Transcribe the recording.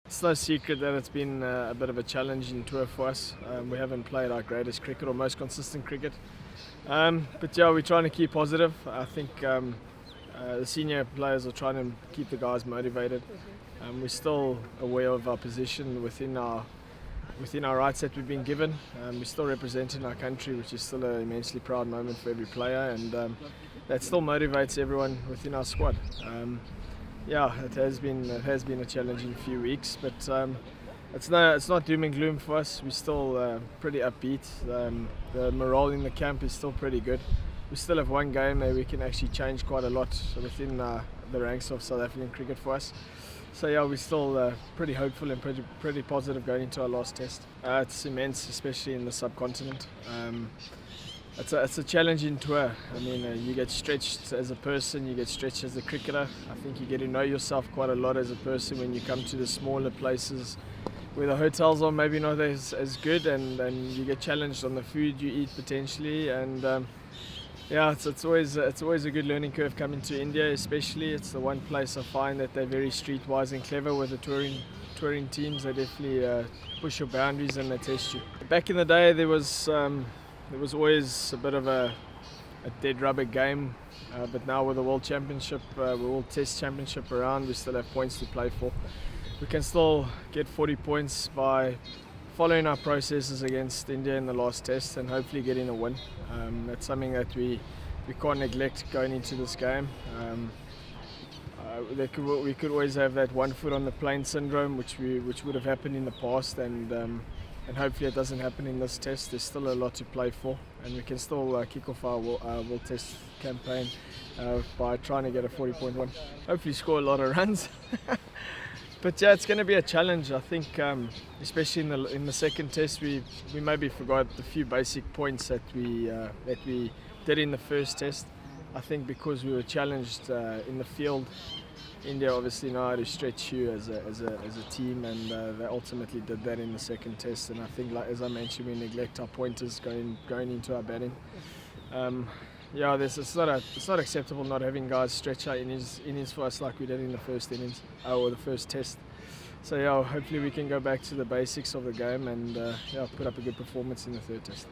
It's no secret that it's been a bit of a challenging tour for us. We haven't played our greatest cricket or most consistent cricket. But yeah, we're trying to keep positive. I think the senior players are trying to keep the guys motivated. We're still aware of our position within our rights that we've been given. We're still representing our country, which is still an immensely proud moment for every player, and that still motivates everyone within our squad. Yeah, it has been a challenging few weeks, but it's not doom and gloom for us. We're still pretty upbeat. The morale in the camp is still pretty good. We still have one game that we can actually change quite a lot within the ranks of South African cricket for us. So yeah, we're still pretty hopeful and pretty positive going into our last test. It's immense, especially in the subcontinent. It's a challenging tour. I mean, you get stretched as a person, you get stretched as a cricketer. I think you get to know yourself quite a lot as a person when you come to the smaller places where the hotels are maybe not as good, and you get challenged on the food you eat potentially. And yeah, it's always a good learning curve coming to India, especially. It's the one place I find that they're very streetwise and clever with the touring teams. They definitely push your boundaries and they test you. Back in the day, there was always a bit of a dead rubber game, but now with the World Championship, World Test Championship around, we still have points to play for. We can still get 40 points by following our processes against India in the last test and hopefully getting a win. That's something that we can't neglect going into this game. We could always have that one foot on the plane syndrome, which would have happened in the past, and hopefully it doesn't happen in this test. There's still a lot to play for, and we can still kick off our World Test campaign by trying to get a 40-point win. Hopefully score a lot of runs. But yeah, it's going to be a challenge. I think, especially in the second test, we maybe forgot a few basic points that we did in the first test. I think because we were challenged in the field, India obviously know how to stretch you as a team, and they ultimately did that in the second test. And I think, like as I mentioned, we neglect our pointers going into our batting. Yeah, it's not acceptable not having guys stretch out innings for us like we did in the first innings or the first test. So yeah, hopefully we can go back to the basics of the game and yeah, put up a good performance in the third test.